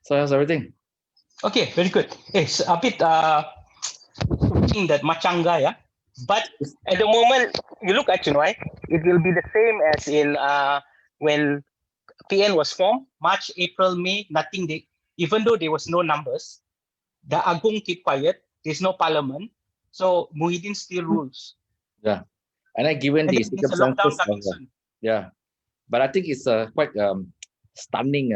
So how's everything? Okay, very good. It's a bit switching that Machanga, yeah. But at the moment, you look at Chunwai, it will be the same as in when PN was formed, March, April, May, nothing. Even though there was no numbers, the Agung keep quiet. There's no parliament, so Muhyiddin still rules. Yeah, and then given the There's a lockdown circumstances coming of soon. yeah, but I think it's quite stunning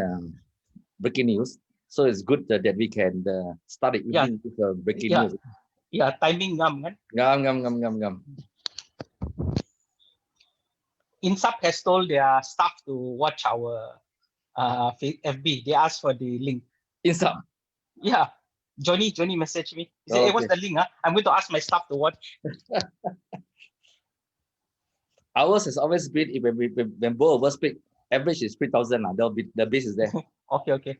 breaking news. So it's good that we can start the evening with breaking news. Yeah, timing ngam kan. Ngam. INSAP has told their staff to watch our FB. They asked for the link. INSAP? Yeah. Johnny messaged me. He said, hey, what's the link? I'm going to ask my staff to watch. Ours has always been, when both of us speak, average is 3,000. The base is there. Okay.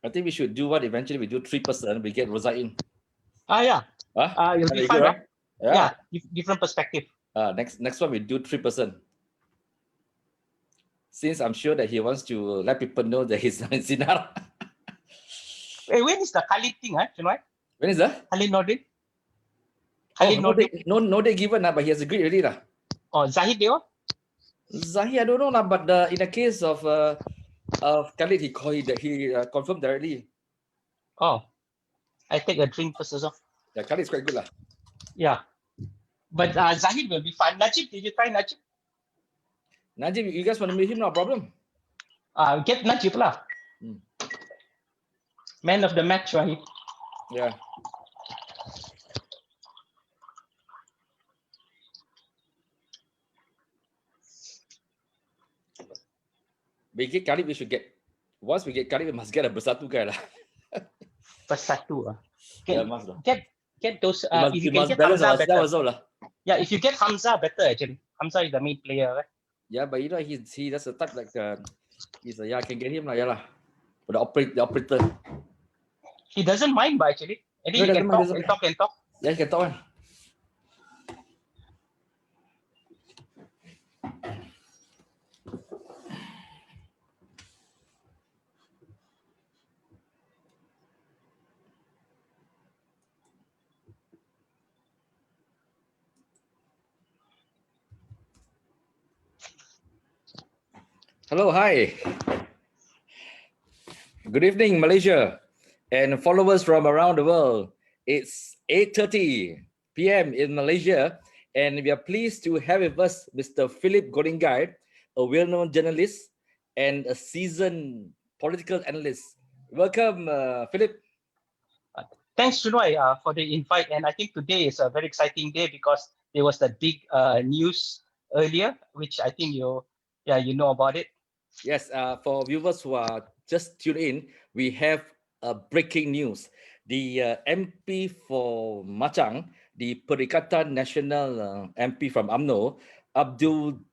I think we should do what eventually we do 3%, we get Rosa in. Yeah. It'll be fun, right? Yeah, different perspective. Next one we do 3%. Since I'm sure that he wants to let people know that he's in Sinar. Hey, when is the Khalid thing, Chunwai? When is that? Khalid Nordin. No date given, but he has agreed already. Oh, Zahid Dewa? Zahid, I don't know, but in the case of Khalid, he confirmed directly. Oh, I take a drink first also. Yeah, Khalid is quite good. Yeah. But Zahid will be fine. Najib, did you try Najib? Najib, you guys want to meet him? No problem. Get Najib lah. Man of the match, right? Yeah. We get Khalid, we should get. Once we get Khalid, we must get a Bersatu guy lah. Bersatu. Get those. If you must balance Hamza, yeah, if you get Hamza, better actually. Hamza is the main player, right? Yeah, but you know he does a type like he's a I can get him lah, for the operator. He doesn't mind, but actually, I think he can talk. Yeah, he can talk. Hello, hi. Good evening, Malaysia, and followers from around the world. It's 8:30 p.m. in Malaysia, and we are pleased to have with us Mr. Philip Golingai, a well-known journalist and a seasoned political analyst. Welcome, Philip. Thanks, Chunwai, for the invite. And I think today is a very exciting day because there was that big news earlier, which I think you know about it. Yes, for viewers who are just tuned in, we have breaking news. The MP for Machang, the Perikatan Nasional MP from UMNO, Abdul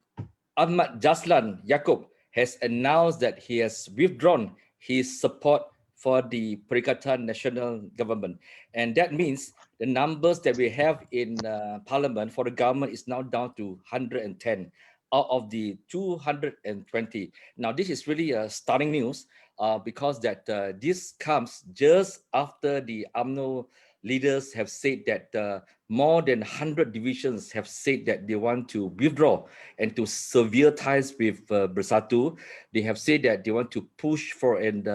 Ahmad Jaslan Yaakob, has announced that he has withdrawn his support for the Perikatan Nasional government. And that means the numbers that we have in Parliament for the government is now down to 110. Out of the 220. Now, this is really stunning news because that this comes just after the UMNO leaders have said that more than 100 divisions have said that they want to withdraw and to sever ties with Bersatu. They have said that they want to push for an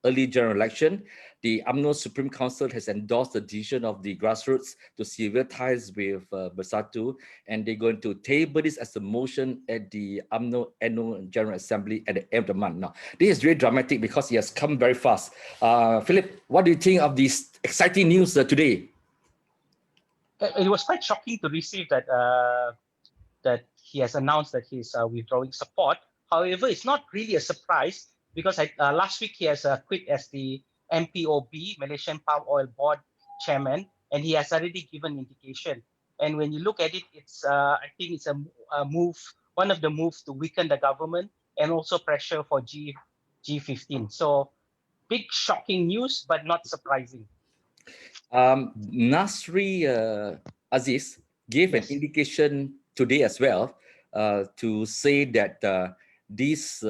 early general election. The UMNO Supreme Council has endorsed the decision of the grassroots to sever ties with Bersatu, and they're going to table this as a motion at the UMNO Annual General Assembly at the end of the month. Now, this is really dramatic because it has come very fast. Philip, what do you think of this exciting news today? It was quite shocking to receive that that he has announced that he's withdrawing support. However, it's not really a surprise because last week he has quit as the MPOB, Malaysian Palm Oil Board Chairman, and he has already given indication. And when you look at it, it's I think it's a move, one of the moves to weaken the government and also pressure for G15. So big shocking news, but not surprising. Nasri Aziz gave an indication today as well to say that this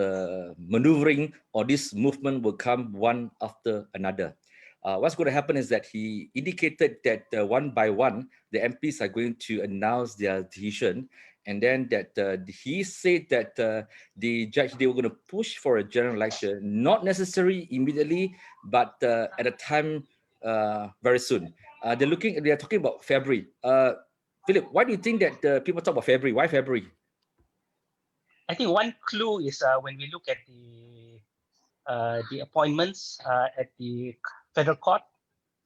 maneuvering or this movement will come one after another. What's going to happen is that he indicated that one by one, the MPs are going to announce their decision. And then that he said that they were going to push for a general election, not necessarily immediately, but at a time very soon. They are talking about February. Philip, why do you think that people talk about February? Why February? I think one clue is when we look at the appointments at the federal court,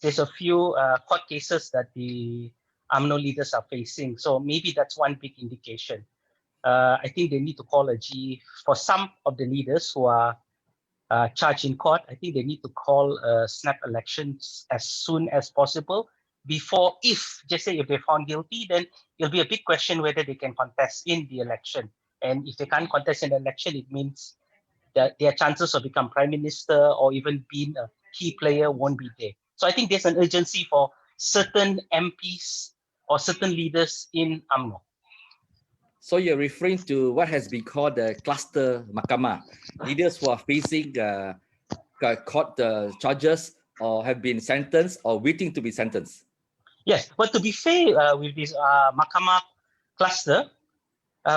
there's a few court cases that the UMNO leaders are facing. So maybe that's one big indication. I think they need to call a G for some of the leaders who are charged in court. I think they need to call snap elections as soon as possible before, if just say if they're found guilty, then it'll be a big question whether they can contest in the election. And if they can't contest in the election, it means that their chances of become prime minister or even being a key player won't be there. So I think there's an urgency for certain MPs or certain leaders in UMNO. So you're referring to what has been called the cluster mahkamah, leaders who are facing court charges or have been sentenced or waiting to be sentenced. Yes, but to be fair with this mahkamah cluster,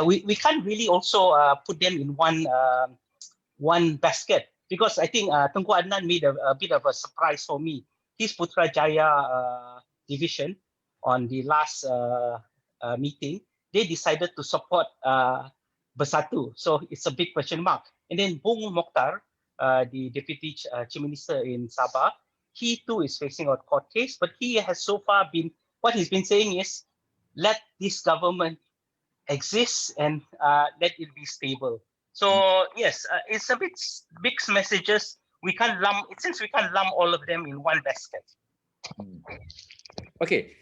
we can't really also put them in one basket, because I think Tengku Adnan made a bit of a surprise for me. His Putrajaya division on the last meeting, they decided to support Bersatu. So it's a big question mark. And then Bung Mokhtar, the Deputy Chief Minister in Sabah, he too is facing a court case, but he has so far been, what he's been saying is, let this government exist and let it be stable. So yes, it's a bit mixed messages. We can't lump, it seems we can't lump all of them in one basket. Okay,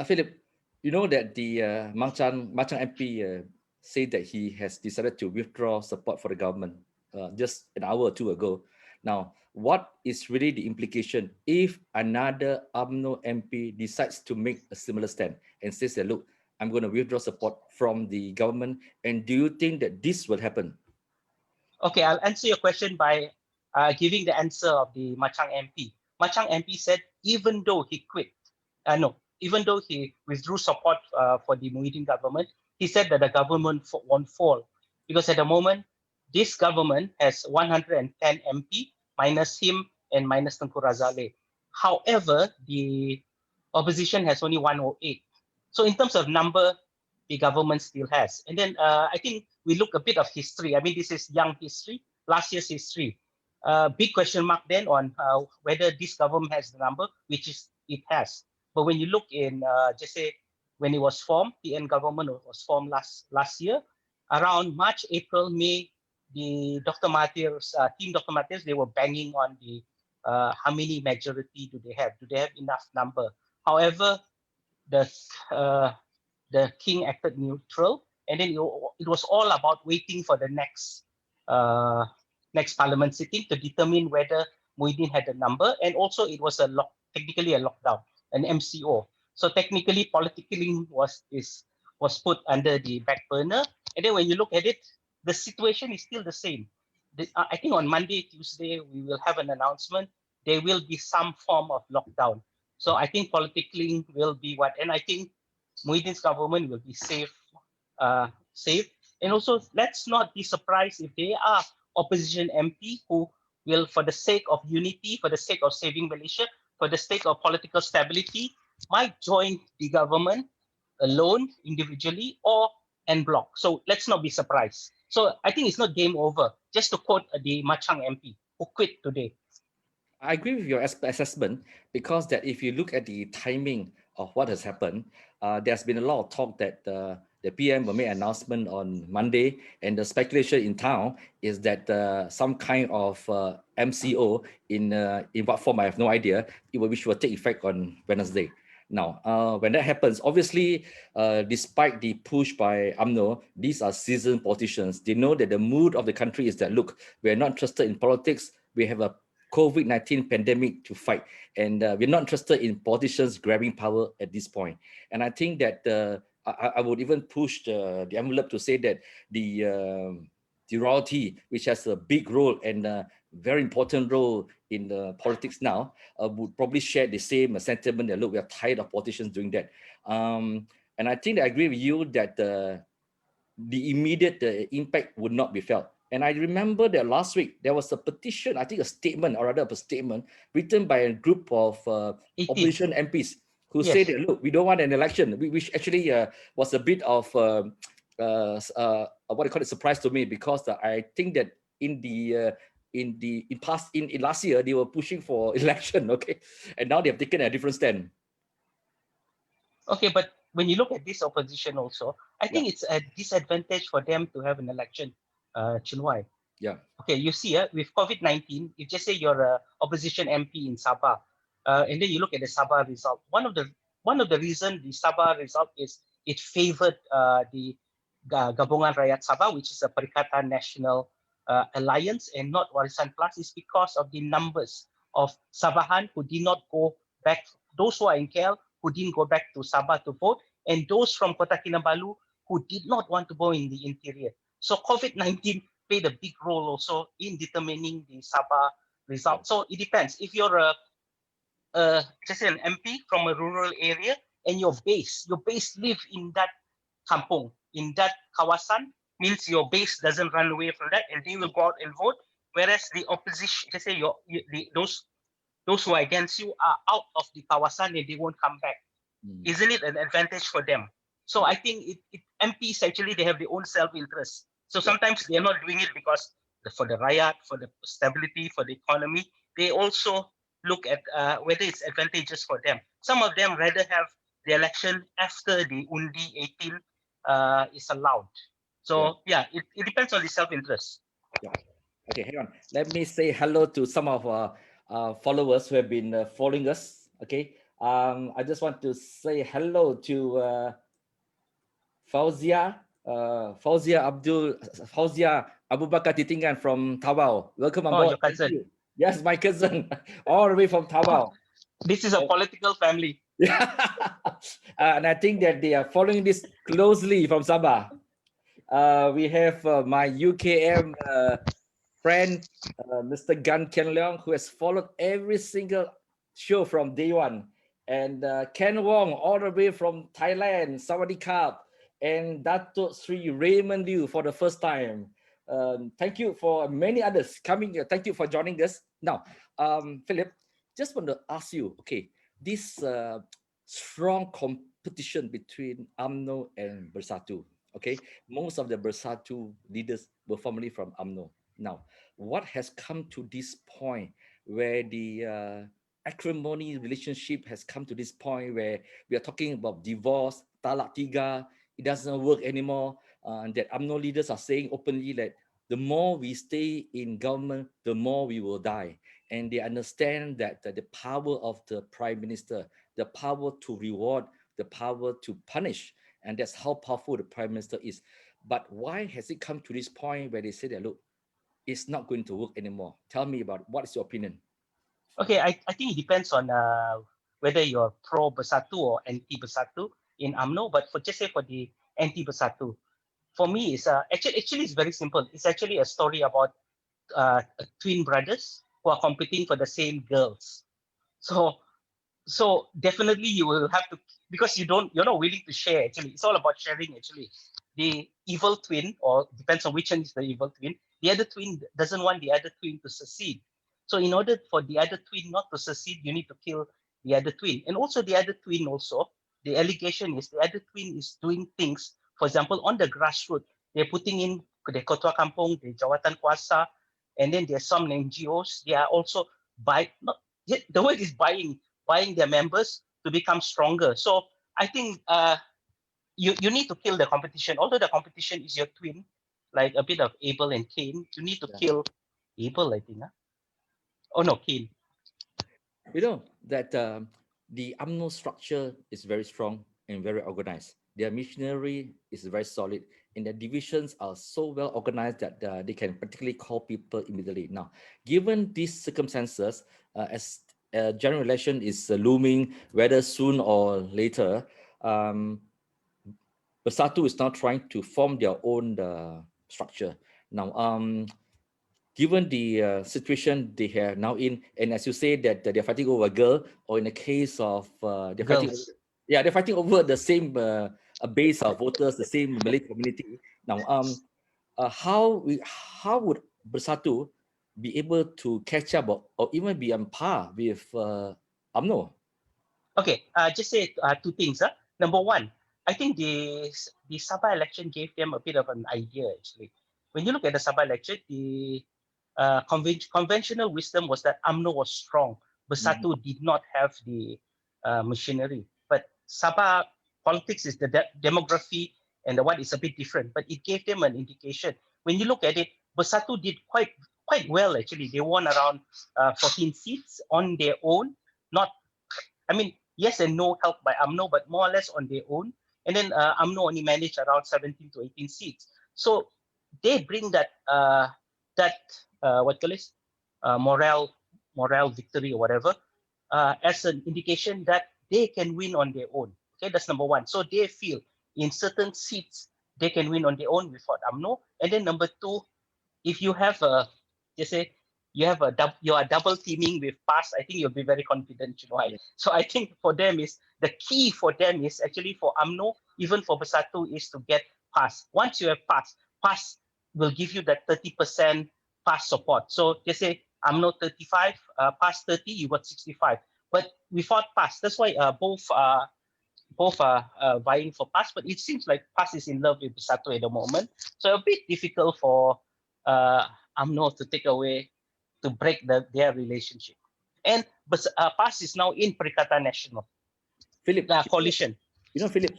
Philip, you know that the Machang MP said that he has decided to withdraw support for the government just an hour or two ago. Now, what is really the implication if another UMNO MP decides to make a similar stand and says that, look, I'm going to withdraw support from the government? And do you think that this will happen? Okay, I'll answer your question by giving the answer of the Machang MP. Machang MP said even though he quit, even though he withdrew support for the Muhyiddin government, he said that the government won't fall, because at the moment, this government has 110 MP minus him and minus Tengku Razale. However, the opposition has only 108. So in terms of number, the government still has. And then I think we look a bit of history. I mean, this is young history, last year's history. Big question mark then on whether this government has the number, which is it has. But when you look in, just say, when it was formed, the TN government was formed last year, around March, April, May, the Dr. Mahathir's, team Dr. Mahathir's, they were banging on the how many majority do they have? Do they have enough number? However, the king acted neutral, and then it was all about waiting for the next parliament sitting to determine whether Muhyiddin had the number, and also it was technically a lockdown, an MCO. So technically, politically was put under the back burner. And then when you look at it, the situation is still the same. I think on Monday, Tuesday, we will have an announcement. There will be some form of lockdown. So I think politically will be what, and I think Muhyiddin's government will be safe. And also, let's not be surprised if there are opposition MP who will, for the sake of unity, for the sake of saving Malaysia, for the sake of political stability, might join the government alone, individually, or en bloc. So let's not be surprised. So I think it's not game over. Just to quote the Machang MP who quit today. I agree with your assessment, because that if you look at the timing of what has happened, there's been a lot of talk that the PM will make an announcement on Monday, and the speculation in town is that some kind of MCO in what form I have no idea, which will take effect on Wednesday. Now, when that happens, obviously, despite the push by UMNO, these are seasoned politicians. They know that the mood of the country is that, look, we're not interested in politics. We have a COVID-19 pandemic to fight, and we're not interested in politicians grabbing power at this point. And I think that I would even push the envelope to say that the the royalty, which has a big role and a very important role in the politics now, would probably share the same sentiment that, look, we are tired of politicians doing that. And I think that I agree with you that the immediate impact would not be felt. And I remember that last week, there was a petition, I think a statement, or rather a statement, written by a group of opposition MPs who Yes. said that, look, we don't want an election, which actually was a bit of what I call it, surprise to me, because I think that in last year, they were pushing for election, okay? And now they have taken a different stand. Okay, but when you look at this opposition also, I think it's a disadvantage for them to have an election, RealChunWai. Yeah. Okay, you see, with COVID-19, if just say you're an opposition MP in Sabah, and then you look at the Sabah result, one of the reasons the Sabah result is it favored the Gabungan Rakyat Sabah, which is a Perikatan National Alliance and not Warisan Plus, is because of the numbers of Sabahan who did not go back, those who are in KL who didn't go back to Sabah to vote, and those from Kota Kinabalu who did not want to go in the interior. So COVID-19 played a big role also in determining the Sabah result. So it depends. If you're just say an MP from a rural area and your base live in that kampung, in that kawasan, means your base doesn't run away from that and they will go out and vote. Whereas the opposition, just say those who are against you are out of the kawasan and they won't come back. Isn't it an advantage for them? So I think MPs actually, they have their own self-interest. So sometimes they're not doing it because for the riot, for the stability, for the economy. They also look at whether it's advantageous for them. Some of them rather have the election after the Undi 18 is allowed. So yeah, it depends on the self-interest. Yeah. Okay, hang on. Let me say hello to some of our followers who have been following us. Okay. I just want to say hello to Fauzia Abu Bakar Titingan from Tawau. Welcome on board. Your cousin. Thank you. Yes, my cousin, all the way from Tawau. This is a political family. And I think that they are following this closely from Sabah. We have my UKM friend, Mr. Gan Ken Leong, who has followed every single show from day one. And Ken Wong, all the way from Thailand, Sawadee and Dato Sri Raymond Liu for the first time. Thank you for many others coming. Thank you for joining us. Now, Philip, just want to ask you, okay, this strong competition between UMNO and Bersatu, okay, most of the Bersatu leaders were formerly from UMNO. Now, what has come to this point where the acrimony relationship has come to this point where we are talking about divorce, Talak Tiga, it doesn't work anymore, and that UMNO leaders are saying openly that the more we stay in government, the more we will die. And they understand that the power of the Prime Minister, the power to reward, the power to punish, and that's how powerful the Prime Minister is. But why has it come to this point where they say that, look, it's not going to work anymore? Tell me about it. What is your opinion? Okay, I think it depends on whether you're pro-Bersatu or anti-Bersatu in UMNO. But for just say for the anti-Bersatu, for me, it's actually it's very simple. It's actually a story about twin brothers who are competing for the same girls. So definitely you will have to, because you're not willing to share. Actually, it's all about sharing. Actually, the evil twin, or depends on which one is the evil twin. The other twin doesn't want the other twin to succeed. So in order for the other twin not to succeed, you need to kill the other twin. And also the other twin also, the allegation is the other twin is doing things, for example, on the grassroots. They're putting in the Ketua Kampung, the Jawatan Kuasa, and then there's some NGOs. They are also the word is buying their members to become stronger. So I think you need to kill the competition. Although the competition is your twin, like a bit of Abel and Cain, you need to kill Abel, I think. Huh? Oh no, Cain. You know that the UMNO structure is very strong and very organized. Their missionary is very solid, and their divisions are so well organized that they can particularly call people immediately. Now, given these circumstances, as a general election is looming, whether soon or later, Bersatu is now trying to form their own structure. Now, given the situation they are now in, and as you say that they're fighting over a girl, or in the case of they're fighting, Girls. yeah, they're fighting over the same a base of voters, the same Malay community. Now, how would Bersatu be able to catch up, or even be on par with UMNO? Okay, just say two things. Number one, I think the Sabah election gave them a bit of an idea actually. When you look at the Sabah election, the conventional wisdom was that UMNO was strong. Bersatu did not have the machinery. But Sabah politics is the demography, and the what is a bit different. But it gave them an indication. When you look at it, Bersatu did quite well actually. They won around 14 seats on their own. Not, I mean, yes and no, helped by UMNO, but more or less on their own. And then UMNO only managed around 17 to 18 seats. So they bring that what call it morale victory or whatever as an indication that they can win on their own. Okay, that's number one. So they feel in certain seats they can win on their own without UMNO. And then number two, if you have a, just say you are double teaming with pass, I think you'll be very confident, you know. Yeah. So I think for them is the key for them is actually for UMNO, even for Bersatu, is to get pass. Once you have pass will give you that 30% pass support. So just say UMNO 35, pass 30, you got 65. But without pass, that's why both are vying for pass, but it seems like pass is in love with Bersatu at the moment. So a bit difficult for UMNO to take away, to break their relationship. And pass is now in Perikatan National Philip, coalition. Philip,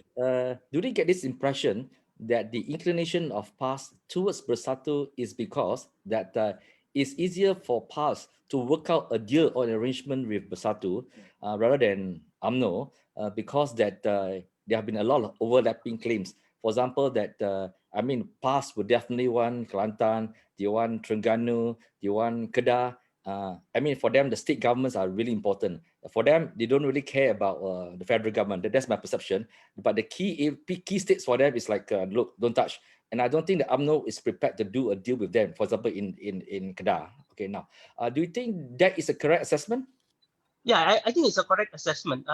do they get this impression that the inclination of PAS towards Bersatu is because that it's easier for PAS to work out a deal or an arrangement with Bersatu rather than UMNO, because that there have been a lot of overlapping claims. For example, that PAS would definitely want Kelantan, they want Terengganu, they want Kedah. For them, the state governments are really important. For them, they don't really care about the federal government. That's my perception. But the key states for them is like, look, don't touch. And I don't think the UMNO is prepared to do a deal with them. For example, in Kedah. Okay, now, do you think that is a correct assessment? Yeah, I think it's a correct assessment.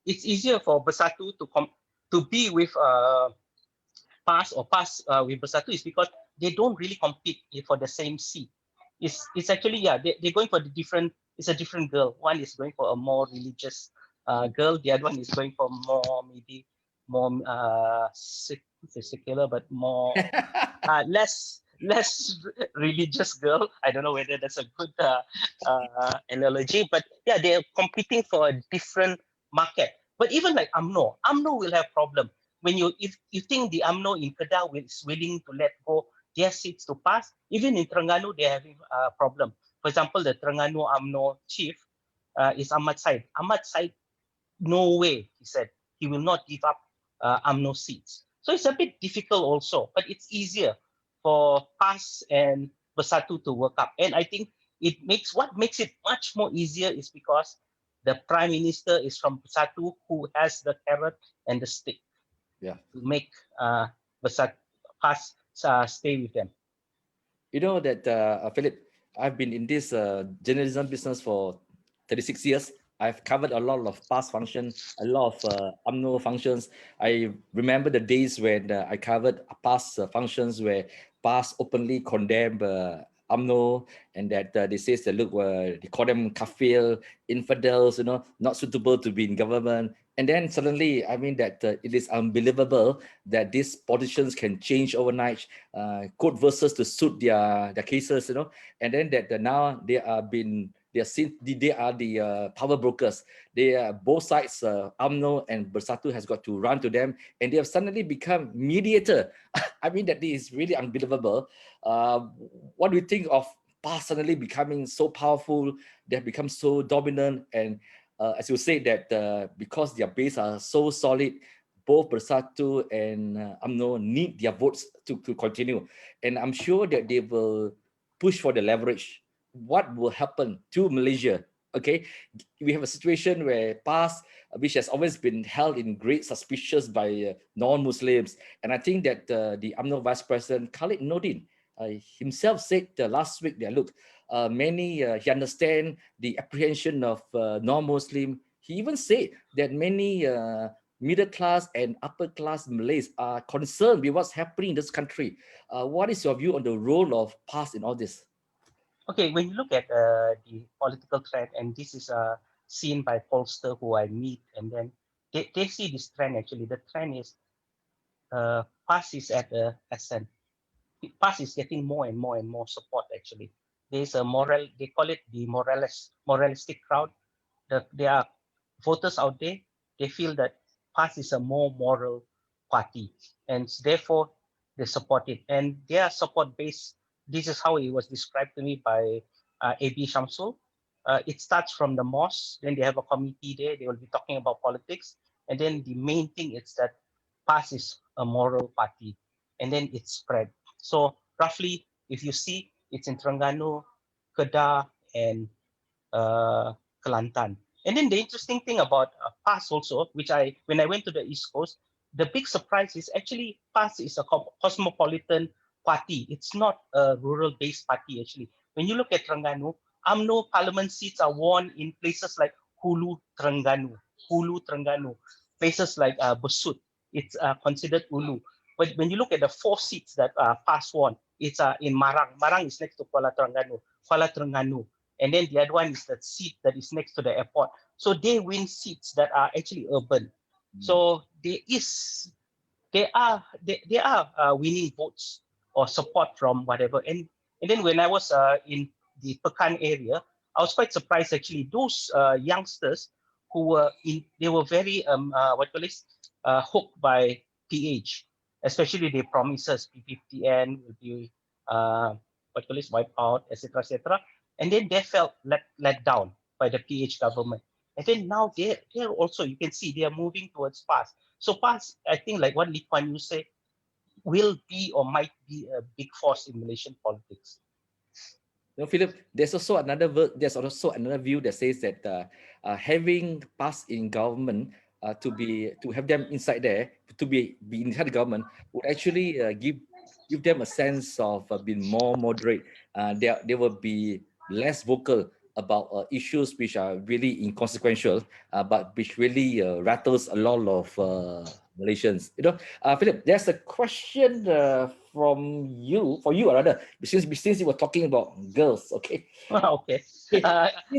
It's easier for Bersatu to be with pass with Bersatu is because they don't really compete for the same seat. It's actually, yeah, they're going for the different. It's a different girl. One is going for a more religious girl. The other one is going for maybe more secular, but more less religious girl. I don't know whether that's a good analogy, but yeah, they're competing for a different market. But even like UMNO will have problem when if you think the UMNO in Kedah is willing to let go their seats to pass. Even in Terengganu, they're having a problem. For example, the Terengganu UMNO chief is Ahmad Said. Ahmad Said, no way, he said, he will not give up UMNO seats. So it's a bit difficult also, but it's easier for PAS and Bersatu to work up. And I think what makes it much more easier is because the Prime Minister is from Bersatu, who has the carrot and the stick. Yeah. To make Bersatu PAS stay with them. You know that, Philip, I've been in this journalism business for 36 years. I've covered a lot of past function, a lot of UMNO functions. I remember the days when I covered past functions where past openly condemned UMNO, and that they say that, look, they call them kafir, infidels, not suitable to be in government. And then suddenly, that it is unbelievable that these politicians can change overnight, court versus to suit their cases, and then that now they are the power brokers. They are both sides, UMNO and Bersatu has got to run to them, and they have suddenly become mediator. That is really unbelievable. What do you think of PAS suddenly becoming so powerful? They have become so dominant, and as you say that because their base are so solid, both Bersatu and UMNO need their votes to continue. And I'm sure that they will push for the leverage. What will happen to Malaysia? Okay, we have a situation where PAS, which has always been held in great suspicion by non-Muslims, and I think that the UMNO Vice President Khalid Nordin himself said last week that look, he understand the apprehension of non-Muslim. He even said that many middle class and upper class Malays are concerned with what's happening in this country. What is your view on the role of PAS in all this? Okay, when you look at the political trend, and this is seen by pollster who I meet, and then they see this trend actually. The trend is PAS is at the ascent. PAS is getting more and more and more support actually. There's a moral, they call it the moralistic crowd. There are voters out there, they feel that PAS is a more moral party, and therefore they support it. And their support base, this is how it was described to me by AB Shamsul. It starts from the mosque, then they have a committee there, they will be talking about politics, and then the main thing is that PAS is a moral party, and then it spread. So roughly, if you see, it's in Terengganu, Kedah, and Kelantan. And then the interesting thing about PAS also, which when I went to the East Coast, the big surprise is actually PAS is a cosmopolitan party. It's not a rural-based party actually. When you look at Terengganu, UMNO parliament seats are won in places like Hulu Terengganu, places like Besut. It's considered Ulu. But when you look at the 4 seats that PAS won, it's in Marang. Marang is next to Kuala Terengganu. And then the other one is the seat that is next to the airport. So they win seats that are actually urban. So they are winning votes or support from whatever. And then when I was in the Pekan area, I was quite surprised actually. Those youngsters who they were very hooked by PH, especially the promises P50N will be wiped out, etc., etc. And then they felt let down by the PH government. And then now they're also, you can see they are moving towards PAS. So PAS, I think like what Lee Kuan Yew said, will be or might be a big force in Malaysian politics. No, Philip, there's also another view that says that having PAS in government, to have them inside there, to be inside the government, would actually give them a sense of being more moderate. They will be less vocal about issues which are really inconsequential, but which really rattles a lot of Malaysians. Philip, there's a question for you rather, since you were talking about girls, okay? Okay. Okay.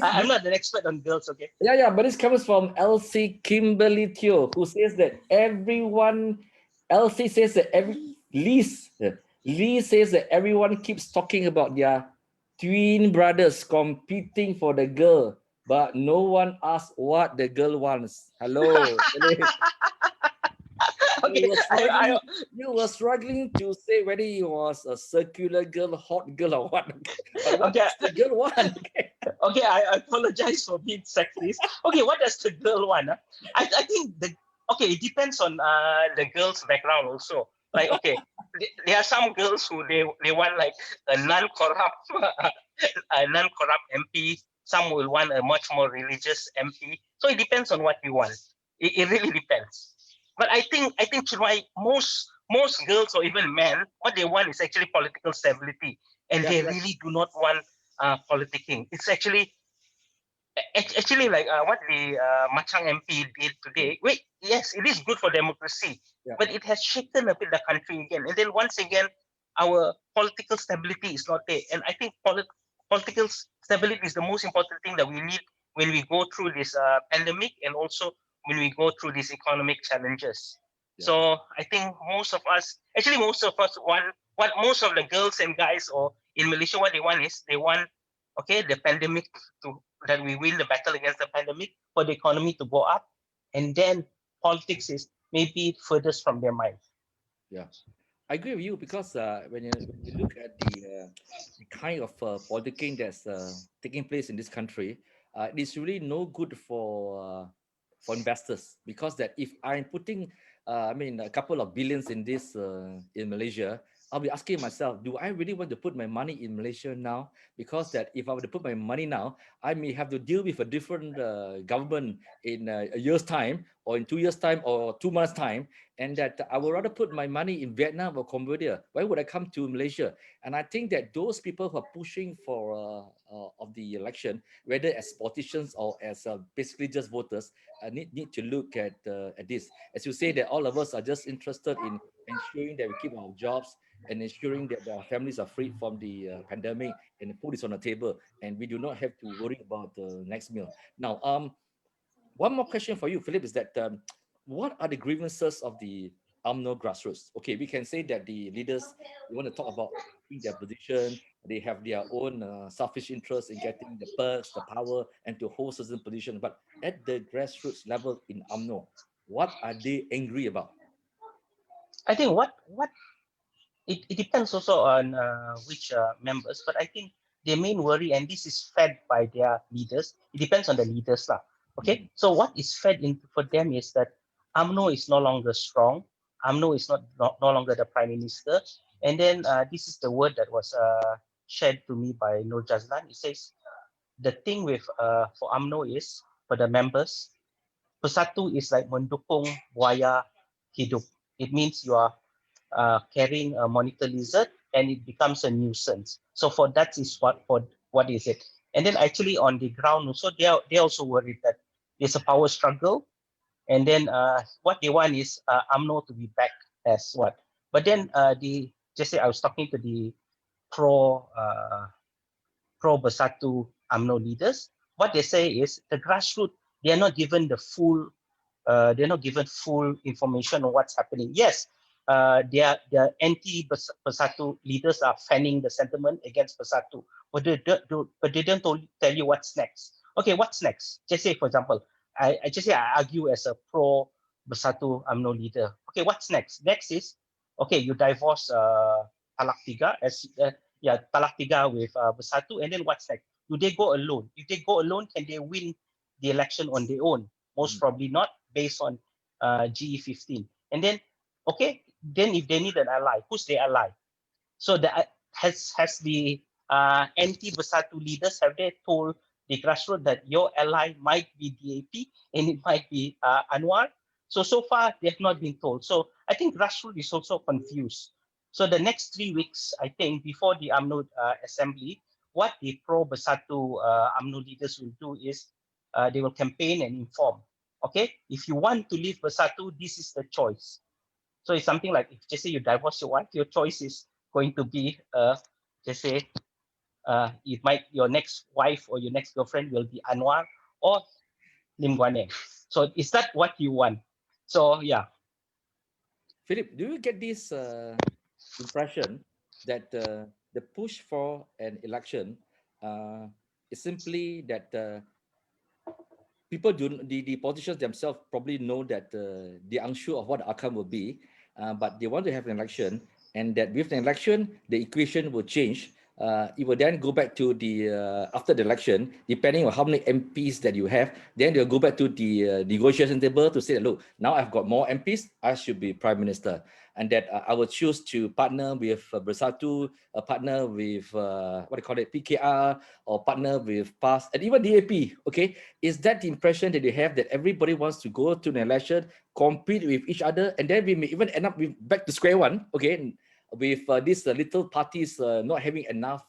I'm not an expert on girls, okay? Yeah, but this comes from LC Kimberly Teo, who says that LC says that Lee says that everyone keeps talking about their twin brothers competing for the girl, but no one asks what the girl wants. Hello. Okay. You were struggling to say whether it was a circular girl, hot girl, or what. But what does the girl want? Okay, I apologize for being sexist. Okay, what does the girl want? I think it depends on the girl's background also. Like, okay, there are some girls who they want like a non-corrupt MP. Some will want a much more religious MP. So it depends on what you want. It really depends. But I think Chirwai, most girls or even men, what they want is actually political stability, and they really do not want politicking. It's actually like what the Machang MP did today. Wait, yes, it is good for democracy, but it has shaken a bit the country again. And then once again, our political stability is not there. And I think political stability is the most important thing that we need when we go through this pandemic, and also when we go through these economic challenges. So I think most of us want what most of the girls and guys or in Malaysia, what they want is they want the pandemic that we win the battle against the pandemic, for the economy to go up, and then politics is maybe furthest from their mind. Yeah, I agree with you, because when you look at the kind of politicking that's taking place in this country, it is really no good for investors, because that if I'm putting a couple of billions in this in Malaysia, I'll be asking myself, do I really want to put my money in Malaysia now? Because that if I were to put my money now, I may have to deal with a different government in a year's time, or in 2 years' time, or 2 months' time, and that I would rather put my money in Vietnam or Cambodia. Why would I come to Malaysia? And I think that those people who are pushing for of the election, whether as politicians or as basically just voters, need to look at this. As you say, that all of us are just interested in ensuring that we keep our jobs and ensuring that our families are freed from the pandemic and the food is on the table and we do not have to worry about the next meal. Now, one more question for you, Philip, is that what are the grievances of the UMNO grassroots? Okay, we can say that the leaders, they want to talk about their position, they have their own selfish interest in getting the perks, the power, and to hold certain position. But at the grassroots level in UMNO, what are they angry about? I think what it depends also on which members, but I think their main worry, and this is fed by their leaders, it depends on the leaders lah. Okay, so what is fed in for them is that UMNO is no longer strong, UMNO is no longer the prime minister, and then this is the word that was shared to me by Nur Jazlan. It says the thing with for UMNO is for the members, Bersatu is like mendukung buaya hidup. It means you are carrying a monitor lizard and it becomes a nuisance. So for that is what is it? And then actually on the ground also they also worried that there's a power struggle, and then what they want is UMNO to be back as what. But then the just say I was talking to the pro pro Bersatu UMNO leaders. What they say is the grassroots, they are not given the full they're not given full information on what's happening. Yes, their anti-Bersatu leaders are fanning the sentiment against Bersatu, but they don't tell you what's next. Okay, what's next? Just say, for example, I just say I argue as a pro-Bersatu UMNO leader. Okay, what's next? Next is, okay, you divorce Talak Tiga as Talak Tiga with Bersatu, and then what's next? Do they go alone? If they go alone, can they win the election on their own? Most probably not, based on GE15. And then, okay, then if they need an ally, who's the ally? So has the anti-Bersatu leaders, have they told the grassroots that your ally might be DAP and it might be Anwar? So far, they have not been told. So I think grassroots is also confused. So the next 3 weeks, I think, before the UMNO assembly, what the pro-Bersatu UMNO leaders will do is they will campaign and inform. Okay, if you want to leave Bersatu, this is the choice. So it's something like, if just say you divorce your wife, your choice is going to be, just say, it might, your next wife or your next girlfriend will be Anwar or Lim Guan Eng. So is that what you want? So yeah. Philip, do you get this impression that the push for an election is simply that people do the politicians themselves probably know that they're unsure of what the outcome will be, but they want to have an election, and that with the election, the equation will change. It will then go back to the after the election, depending on how many MPs that you have, then they'll go back to the negotiation table to say that, look, now I've got more MPs, I should be prime minister, and that I will choose to partner with Bersatu, partner with what do you call it, PKR, or partner with PAS, and even DAP. Okay, is that the impression that they have, that everybody wants to go to an election, compete with each other, and then we may even end up with back to square one, okay, with these little parties not having enough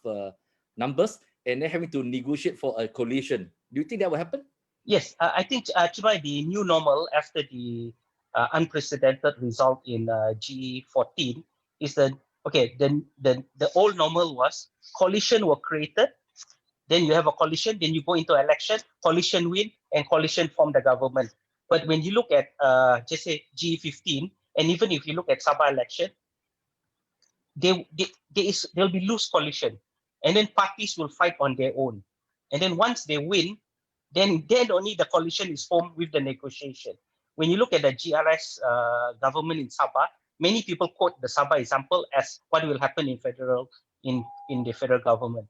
numbers and then having to negotiate for a coalition? Do you think that will happen? Yes, I think Chibai, the new normal after the unprecedented result in GE14 is that, okay, then the old normal was coalition were created, then you have a coalition, then you go into election, coalition win, and coalition form the government. But when you look at just say G15, and even if you look at Sabah election, there'll be loose coalition, and then parties will fight on their own, and then once they win, then only the coalition is formed with the negotiation. When you look at the GRS government in Sabah, many people quote the Sabah example as what will happen in the federal government.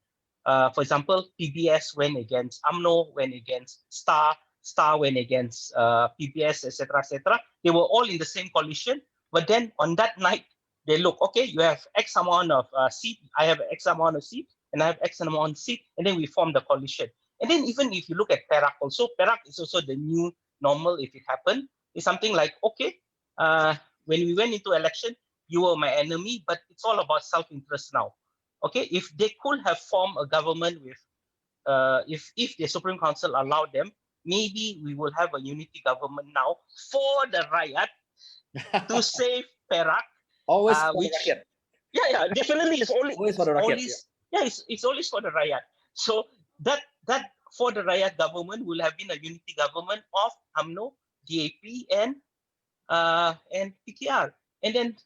For example, PBS went against UMNO, went against Star went against PBS, etc., etc. They were all in the same coalition, but then on that night, They look, okay, you have X amount of seat, I have X amount of seat, and I have X amount of seat, and then we form the coalition. And then even if you look at Perak also, Perak is also the new normal if it happened. It's something like, okay, when we went into election, you were my enemy, but it's all about self-interest now. Okay, if they could have formed a government with, if the Supreme Council allowed them, maybe we will have a unity government now for the Rakyat to save Perak, Always for the which rakyat. definitely is only Always for the rakyat. it's always for the Rakyat. So that for the Rakyat government will have been a unity government of UMNO, DAP, and PKR. And then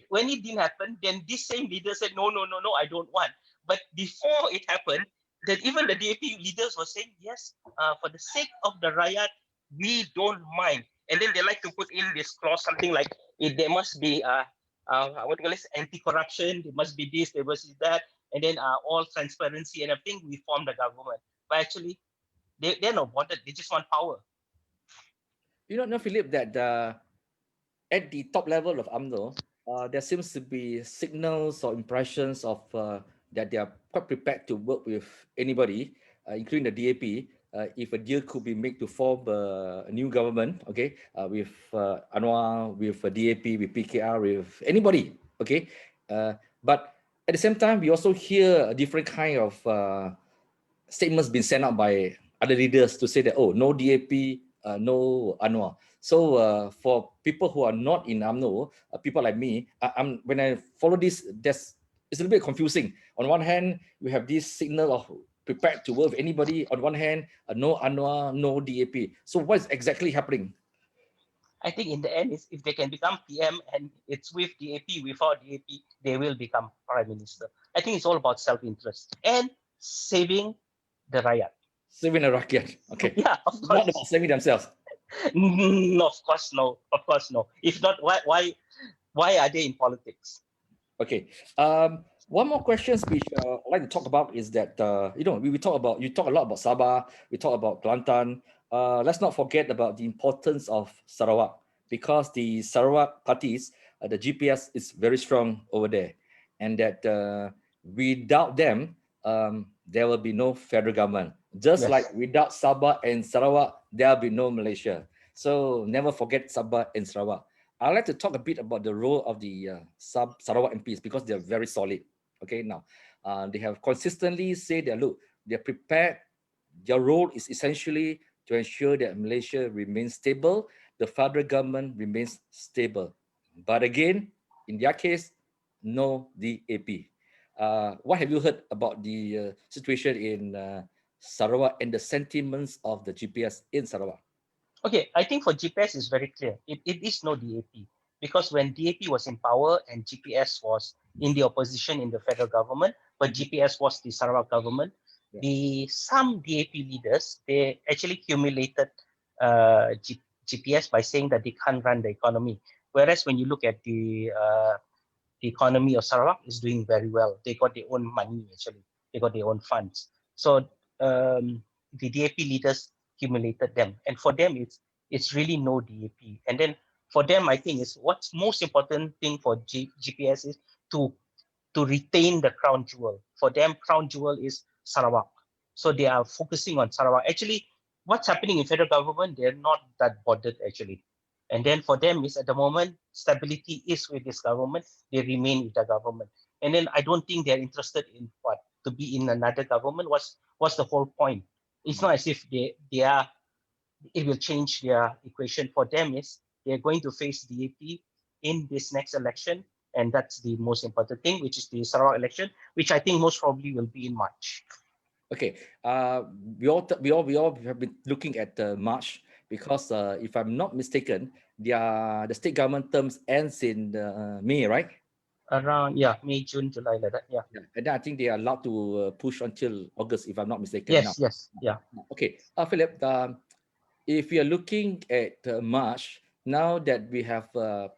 when it didn't happen, then this same leader said, no, I don't want. But before it happened, then even the DAP leaders were saying, yes, for the sake of the Rakyat, we don't mind. And then they like to put in this clause, something like, there must be what do you call this, anti-corruption, there must be this, there must be that, and then all transparency and everything, we form the government. But actually, they're not bothered, they just want power. You don't know, Philip, that at the top level of UMNO, there seems to be signals or impressions of that they are quite prepared to work with anybody, including the DAP, if a deal could be made to form a new government, okay, with Anwar, with DAP, with PKR, with anybody, okay. But at the same time, we also hear a different kind of statements being sent out by other leaders to say that, oh, no DAP, no Anwar. So for people who are not in UMNO, people like me, when I follow this, it's a little bit confusing. On one hand, we have this signal of prepared to work with anybody. On one hand, no Anwar, no DAP. So what is exactly happening? I think in the end, is if they can become PM and it's with DAP, without DAP, they will become Prime Minister. I think it's all about self-interest and saving the Rakyat. Saving the rakyat. Okay. Yeah, of course. Not about saving themselves. No, of course no. Of course no. If not, why are they in politics? Okay. One more question which I'd like to talk about is that you know, you talk a lot about Sabah, we talk about Kelantan. Let's not forget about the importance of Sarawak, because the Sarawak parties, the GPS is very strong over there, and that without them, there will be no federal government. Just Yes. like without Sabah and Sarawak, there will be no Malaysia. So never forget Sabah and Sarawak. I'd like to talk a bit about the role of the Sarawak MPs, because they're very solid. Okay, now they have consistently said that, look, they're prepared. Their role is essentially to ensure that Malaysia remains stable, the federal government remains stable. But again, in their case, no DAP. What have you heard about the situation in Sarawak and the sentiments of the GPS in Sarawak? Okay, I think for GPS is very clear. It is no DAP, because when DAP was in power and GPS was in the opposition in the federal government, but GPS was the Sarawak government, some DAP leaders, they actually humiliated GPS by saying that they can't run the economy. Whereas when you look at the economy of Sarawak is doing very well. They got their own money, actually. They got their own funds. So the DAP leaders accumulated them. And for them, it's really no DAP. And then for them, I think is what's most important thing for GPS is to retain the crown jewel. For them, crown jewel is Sarawak. So they are focusing on Sarawak. Actually, what's happening in federal government, they're not that bothered actually. And then for them is at the moment, stability is with this government, they remain with the government. And then I don't think they're interested in what to be in another government. What's the whole point? It's not as if they are, it will change their equation. For them is they're going to face DAP in this next election, and that's the most important thing, which is the Sarawak election, which I think most probably will be in March. Okay, we all have been looking at March, because if I'm not mistaken, the state government terms ends in May, right? Around May, June, July, like that. Yeah. And then I think they are allowed to push until August, if I'm not mistaken. Yes, now. yes, yeah. Okay, Philip, if you're looking at March, now that we have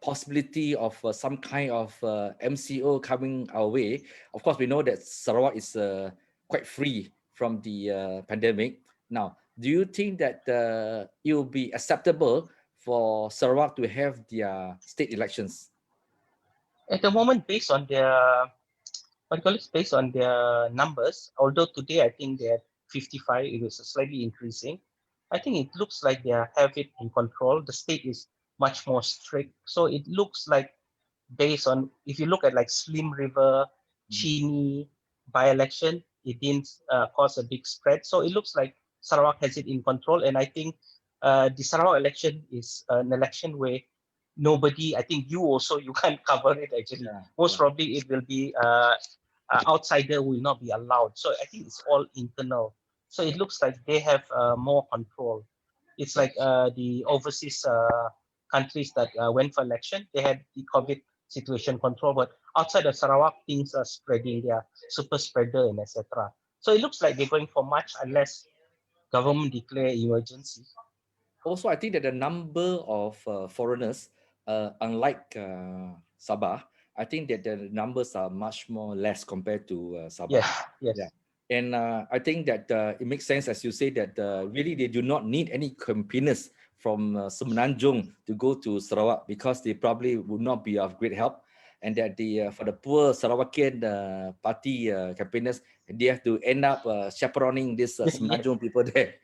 possibility of some kind of MCO coming our way, of course, we know that Sarawak is quite free from the pandemic. Now, do you think that it will be acceptable for Sarawak to have their state elections? At the moment, based on their what do you call it, based on their numbers, although today I think they're 55, it was slightly increasing. I think it looks like they have it in control. The state is much more strict. So it looks like based on, if you look at like Slim River, Mm. Chini by-election, it didn't cause a big spread. So it looks like Sarawak has it in control. And I think the Sarawak election is an election where nobody, I think you also, you can't cover it actually. Yeah, Most yeah. probably it will be outsider will not be allowed. So I think it's all internal. So it looks like they have more control. It's Yeah. like the overseas countries that went for election, they had the COVID situation control, but outside of Sarawak, things are spreading. They are super spreader and etc. So it looks like they're going for much unless government declare emergency. Also, I think that the number of foreigners, unlike Sabah, I think that the numbers are much more less compared to Yes, Sabah. Yeah. yes. And I think that it makes sense, as you say, that really they do not need any campaigners from Semenanjung to go to Sarawak because they probably would not be of great help. And that the for the poor Sarawakian party campaigners, they have to end up chaperoning these Semenanjung people there.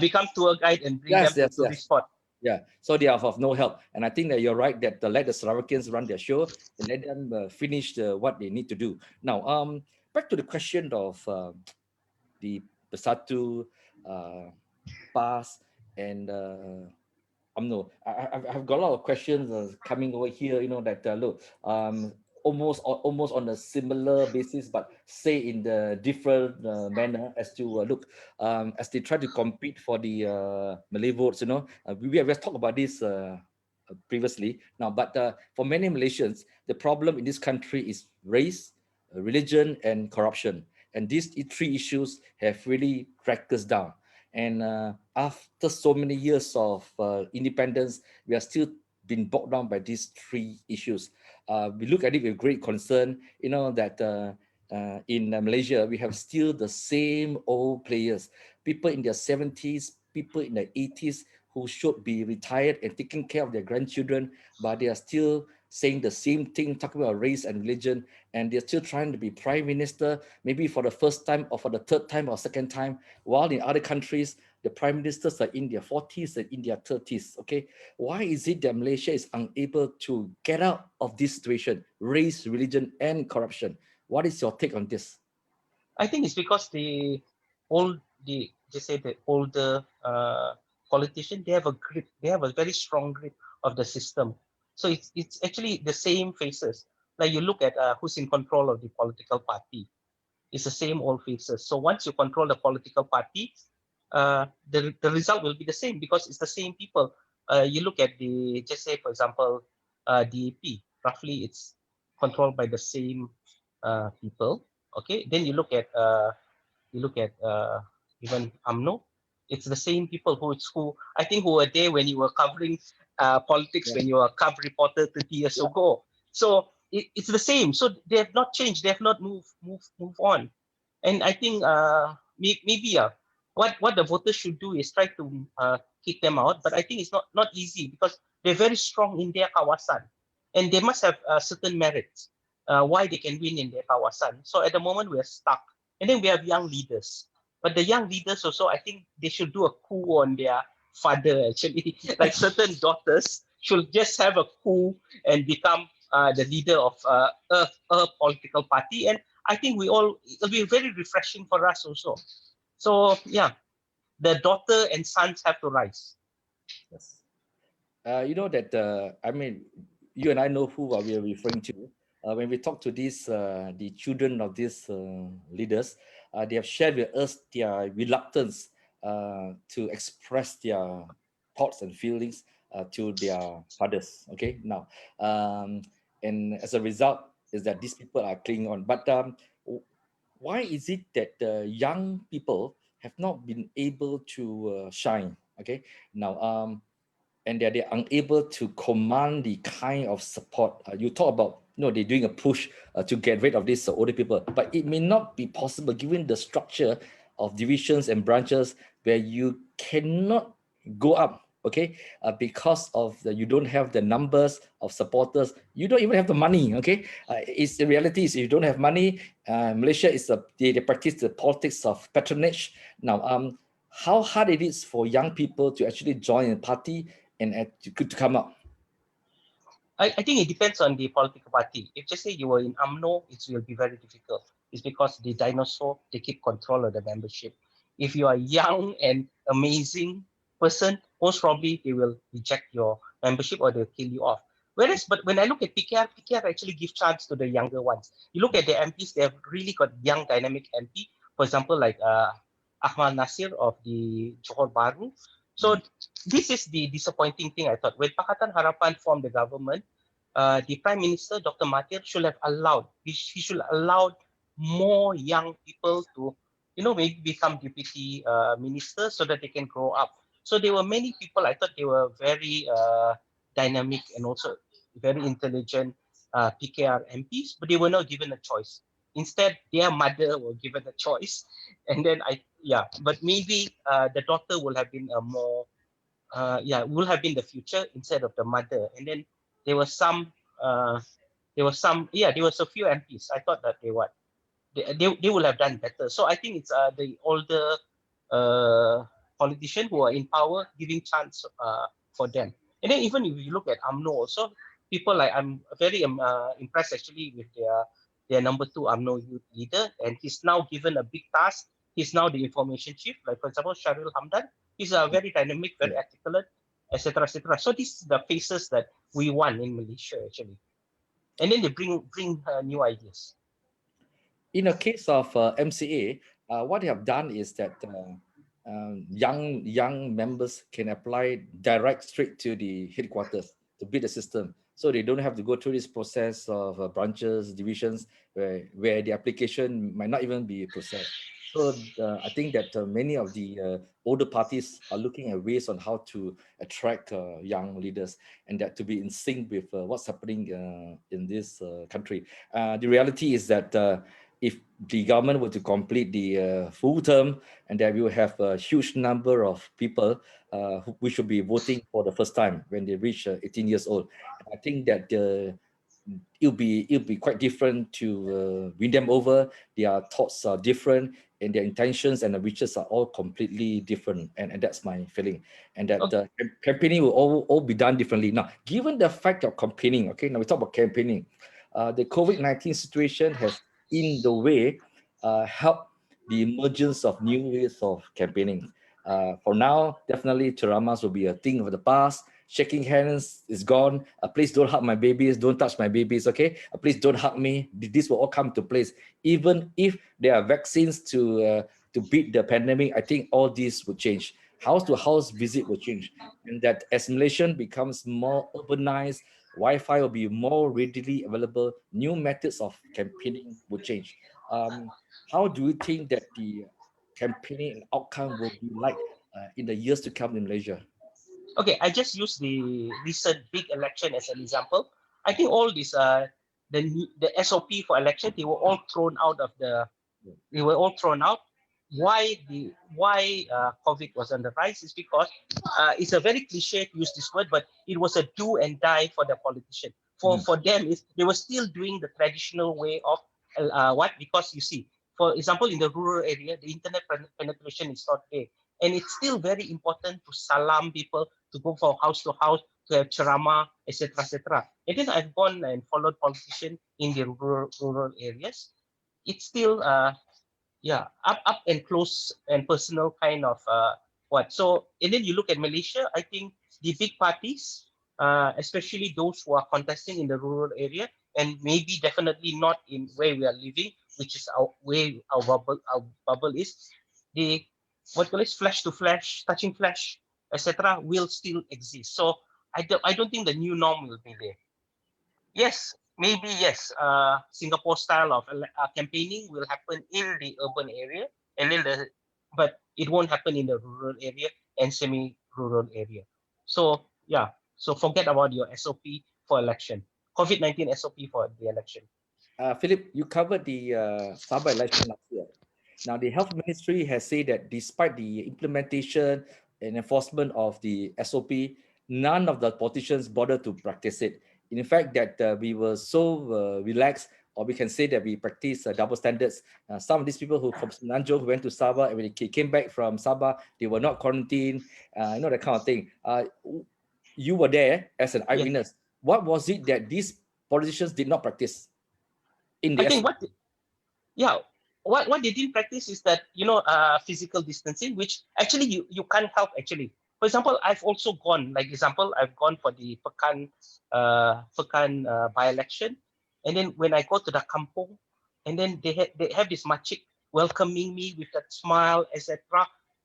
Become tour guide and bring them Yes, to yes, yes. tourist spot. Yeah, so they are of no help. And I think that you're right that let the Sarawakians run their show and let them finish what they need to do. Now, back to the question of the Bersatu pass and UMNO. I've got a lot of questions coming over here. You know that look, almost on a similar basis, but say in the different manner as to look, as they try to compete for the Malay votes. You know, we have talked about this previously now, but for many Malaysians, the problem in this country is race, religion, and corruption, and these three issues have really cracked us down. And after so many years of independence, we are still being bogged down by these three issues. We look at it with great concern, you know, that in Malaysia, we have still the same old players, people in their 70s, people in their 80s who should be retired and taking care of their grandchildren, but they are still saying the same thing, talking about race and religion, and they're still trying to be prime minister, maybe for the first time or for the third time or second time, while in other countries, the prime ministers are in their 40s and in their 30s. Okay, why is it that Malaysia is unable to get out of this situation, race, religion, and corruption? What is your take on this? I think it's because old the just say the older politician, they have a grip, they have a very strong grip of the system. So it's actually the same faces. Like you look at who's in control of the political party, it's the same old faces. So once you control the political party, the result will be the same because it's the same people. You look at the, just say for example, DAP, roughly it's controlled by the same people. Okay, then you look at even UMNO, it's the same people who I think who were there when you were covering politics Yeah, when you were a cub reporter 30 years yeah, ago. So it's the same. So they have not changed. They have not move on. And I think maybe what the voters should do is try to kick them out. But I think it's not easy because they're very strong in their kawasan, and they must have certain merits why they can win in their kawasan. So at the moment we're stuck, and then we have young leaders. But the young leaders also, I think they should do a coup on their father. Actually, like certain daughters should just have a coup and become the leader of a political party. And I think it'll be very refreshing for us also. So yeah, the daughter and sons have to rise. yes. You know that I mean, you and I know who are we are referring to. When we talk to these the children of these leaders, they have shared with us their reluctance to express their thoughts and feelings to their fathers. Okay, now, and as a result, is that these people are clinging on. But why is it that the young people have not been able to shine? Okay, now and they're unable to command the kind of support. You talk about, you know, they're doing a push to get rid of these older people, but it may not be possible given the structure of divisions and branches where you cannot go up. okay, because of you don't have the numbers of supporters, you don't even have the money, okay. It's the reality is, if you don't have money, Malaysia is they practice the politics of patronage. Now, how hard it is for young people to actually join a party and to come up? I think it depends on the political party. If just say you were in UMNO, it will be very difficult. It's because the dinosaur, they keep control of the membership. If you are young and amazing person, most probably they will reject your membership or they'll kill you off. Whereas, but when I look at PKR actually give chance to the younger ones. You look at the MPs, they have really got young, dynamic MP. For example, like Ahmad Nasir of the Johor Bahru. So this is the disappointing thing, I thought. When Pakatan Harapan formed the government, the Prime Minister, Dr. Mahathir, should have allowed, he should allow more young people to, maybe become deputy ministers so that they can grow up. So there were many people, I thought they were very dynamic and also very intelligent PKR MPs, but they were not given a choice. Instead, their mother were given a choice. And then but maybe the daughter will have been a more will have been the future instead of the mother. And then there was some, there was a few MPs. I thought that they would have done better. So I think it's the older politicians who are in power giving chance for them. And then even if you look at UMNO also, people like, I'm very impressed actually with their number 2 UMNO youth leader, and he's now given a big task. He's now the information chief. Like for example, Sharil Hamdan, he's a very dynamic, very articulate, etc., etc. So these are the faces that we want in Malaysia actually, and then they bring new ideas. In a case of MCA, what they have done is that young members can apply direct straight to the headquarters to build the system, so they don't have to go through this process of branches, divisions, where the application might not even be processed. So I think that many of the older parties are looking at ways on how to attract young leaders, and that to be in sync with what's happening in this country. The reality is that if the government were to complete the full term, and that we will have a huge number of people who should be voting for the first time when they reach 18 years old. And I think that it'll be quite different to win them over. Their thoughts are different, and their intentions and the wishes are all completely different. And that's my feeling. And that Okay. campaigning will all be done differently. Now, given the fact of campaigning, okay, now we talk about campaigning. The COVID-19 situation has, in the way, helped the emergence of new ways of campaigning. For now, definitely Charamas will be a thing of the past. Shaking hands is gone. Please don't hug my babies. Don't touch my babies. Okay. Please don't hug me. This will all come to place. Even if there are vaccines to beat the pandemic, I think all this will change. House to house visit will change, and that as Malaysian becomes more urbanized, Wi-Fi will be more readily available. New methods of campaigning will change. How do you think that the campaigning and outcome will be like in the years to come in Malaysia? Okay, I just use the recent big election as an example. I think all these the SOP for election, they were all thrown out of the they were all thrown out. Why COVID was on the rise is because it's a very cliche to use this word, but it was a do and die for the politician. Mm, For them, is they were still doing the traditional way of what, because you see, for example, in the rural area, the internet penetration is not there, and it's still very important to salam people, to go from house to house, to have ceramah, etc., etc. And then I've gone and followed politicians in the rural areas. It's still up and close and personal kind of so. And then you look at Malaysia, I think the big parties, especially those who are contesting in the rural area, and maybe definitely not in where we are living, which is where our bubble is, the what call it, flesh to flesh, touching flesh, etc., will still exist. So I don't think the new norm will be there. Yes, maybe yes. Singapore style of campaigning will happen in the urban area, and then but it won't happen in the rural area and semi-rural area. So yeah, so forget about your SOP for election. COVID-19 SOP for the election. Philip, you covered the Sabah election last year. Now, the health ministry has said that despite the implementation, and enforcement of the SOP, none of the politicians bothered to practice it. In fact, that we were so relaxed, or we can say that we practice double standards. Some of these people who from Semenanjung who went to Sabah, and when they came back from Sabah, they were not quarantined, that kind of thing. You were there as an Yes. eyewitness. What was it that these politicians did not practice in I the think SOP? yeah, what they didn't practice is that, physical distancing, which actually you can't help actually. For example, I've also gone, like example, I've gone for the Pekan by-election, and then when I go to the kampung, and then they have this makcik welcoming me with that smile, etc.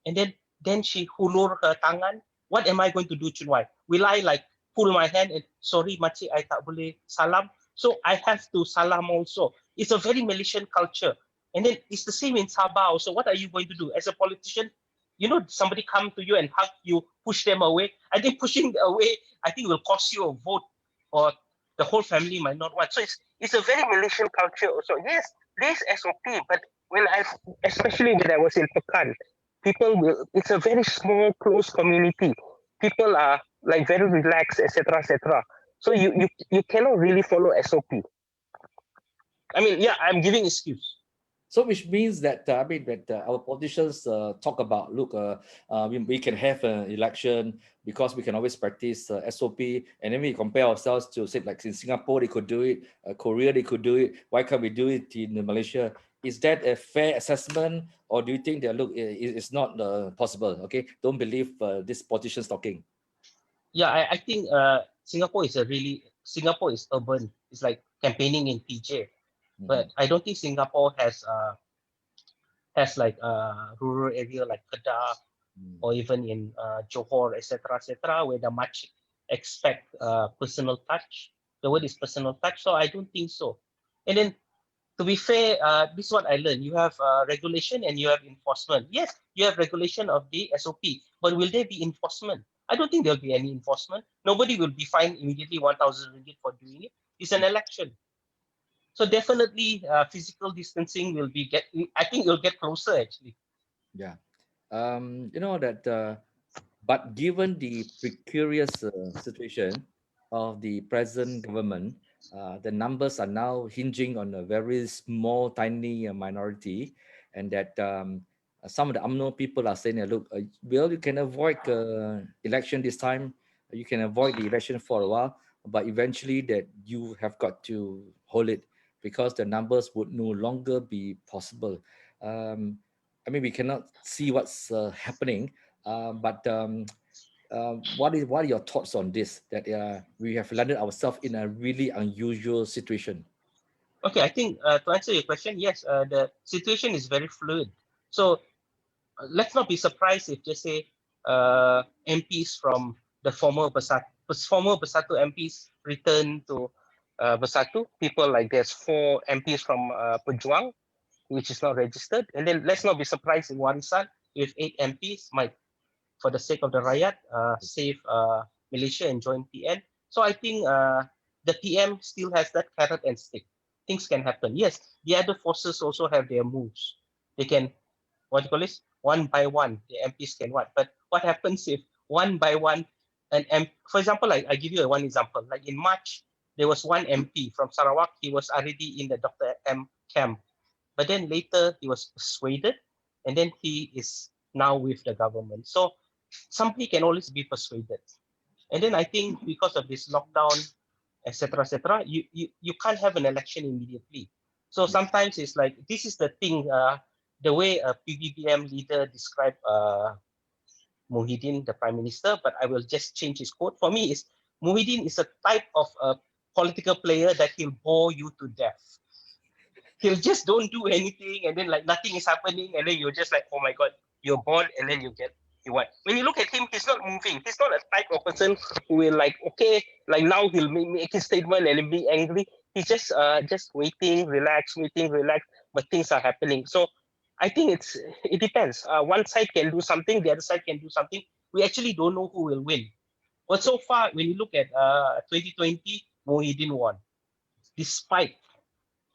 And then she hulur her tangan. What am I going to do, Chunwai? Will I like pull my hand and sorry makcik, I tak boleh salam? So I have to salam also. It's a very Malaysian culture. And then it's the same in Sabah also. What are you going to do? As a politician, somebody come to you and hug you, push them away. I think pushing away, I think will cost you a vote, or the whole family might not want. So it's a very Malaysian culture also. Yes, there's SOP, but especially when I was in Pekan, it's a very small, close community. People are like very relaxed, etc., etc. So you cannot really follow SOP. I mean, yeah, I'm giving excuse. So which means that our politicians talk about, look, we can have an election because we can always practice SOP, and then we compare ourselves to, say, like in Singapore they could do it, Korea they could do it. Why can't we do it in Malaysia? Is that a fair assessment, or do you think that, look, it's not possible? Okay, don't believe these politicians talking. Yeah, I think Singapore is urban. It's like campaigning in PJ, but I don't think Singapore has like a rural area like Kedah, or even in Johor, etc., where the much expect personal touch. The word is personal touch, so I don't think so. And then, to be fair, this is what I learned. You have regulation and you have enforcement. Yes, you have regulation of the SOP, but will there be enforcement? I don't think there'll be any enforcement. Nobody will be fined immediately 1,000 ringgit for doing it. It's an election. So definitely physical distancing I think you'll get closer actually. Yeah. But given the precarious situation of the present government, the numbers are now hinging on a very small, tiny minority, and that some of the UMNO people are saying, look, well, you can avoid election this time, you can avoid the election for a while, but eventually that you have got to hold it because the numbers would no longer be possible. We cannot see what's happening, but what are your thoughts on this? That we have landed ourselves in a really unusual situation. Okay, I think to answer your question, yes, the situation is very fluid. So let's not be surprised if, just say, MPs from the former Bersatu MPs return to Bersatu. People like there's 4 MPs from Pejuang, which is not registered. And then let's not be surprised in Warisan if 8 MPs might, for the sake of the Rakyat, save Malaysia and join PN. So I think the PM still has that carrot and stick. Things can happen. Yes, the other forces also have their moves. They can, what do you call this? One by one, the MPs can what? But what happens if one by one, for example, I give you one example. Like in March, there was one MP from Sarawak. He was already in the Dr. M camp, but then later he was persuaded, and then he is now with the government. So somebody can always be persuaded. And then I think because of this lockdown, etc., you can't have an election immediately. So sometimes it's like, this is the thing, the way a PBBM leader described Muhyiddin, the prime minister, but I will just change his quote. For me, is Muhyiddin is a type of a political player that he'll bore you to death. He'll just don't do anything, and then like nothing is happening, and then you're just like, oh my god, you're bored, and then you what? When you look at him, he's not moving. He's not a type of person who will like, okay, like now he'll make his statement and be angry. He's just waiting, waiting, relax, but things are happening. So I think it depends. One side can do something, the other side can do something. We actually don't know who will win. But so far, when you look at 2020, Muhyiddin won, despite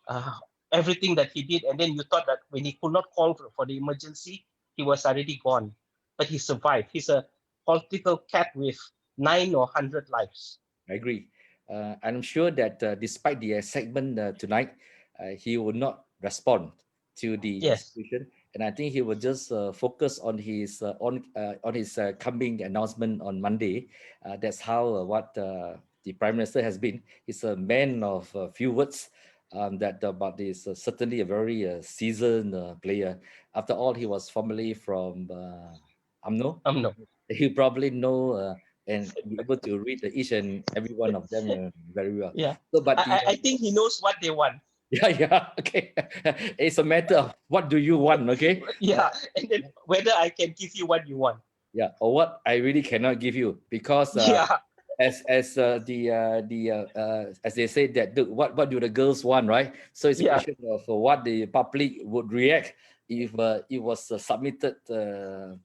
uh, everything that he did. And then you thought that when he could not call for the emergency, he was already gone. but he survived. He's a political cat with 9 or 100 lives. I agree. I'm sure that despite the segment tonight, he will not respond to the Yes. situation, and I think he will just focus on his coming announcement on Monday. That's how what the Prime Minister has been. He's a man of few words. But is certainly a very seasoned player. After all, he was formerly from UMNO. No. He probably know and be able to read each and every one of them very well. Yeah. So, but the I think he knows what they want. yeah, okay. It's a matter of what do you want, okay? Yeah. And then whether I can give you what you want. Yeah, or what I really cannot give you because Yeah. as they say that what do the girls want, right? So it's a Yeah. question of what the public would react if it was submitted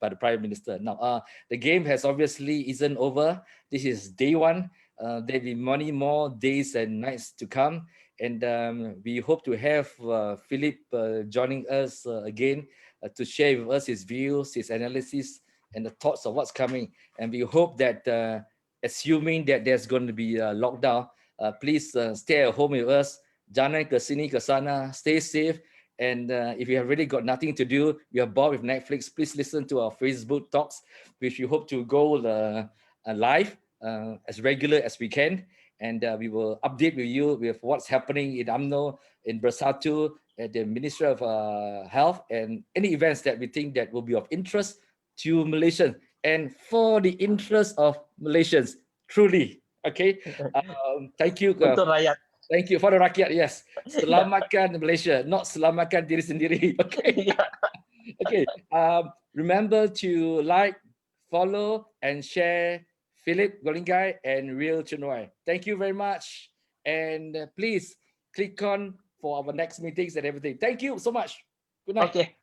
by the Prime Minister. Now, the game has obviously isn't over. This is day one. There'll be many more days and nights to come, and we hope to have Philip joining us again to share with us his views, his analysis, and the thoughts of what's coming. And we hope that assuming that there's going to be a lockdown, please stay at home with us. Jangan ke sini ke sana. Stay safe. And if you have really got nothing to do, you're bored with Netflix, please listen to our Facebook talks, which we hope to go live as regular as we can. And we will update with you with what's happening in UMNO, in Bersatu, at the Ministry of Health, and any events that we think that will be of interest to Malaysians and for the interest of Malaysians. Truly, okay. Thank you. Untuk rakyat. Thank you for the rakyat. Yes, Yeah. selamatkan Malaysia, not selamatkan diri sendiri. Okay. Yeah. Okay. Remember to like, follow, and share Philip Golingai and RealChunWai. Thank you very much, and please click on for our next meetings and everything. Thank you so much. Good night. Okay.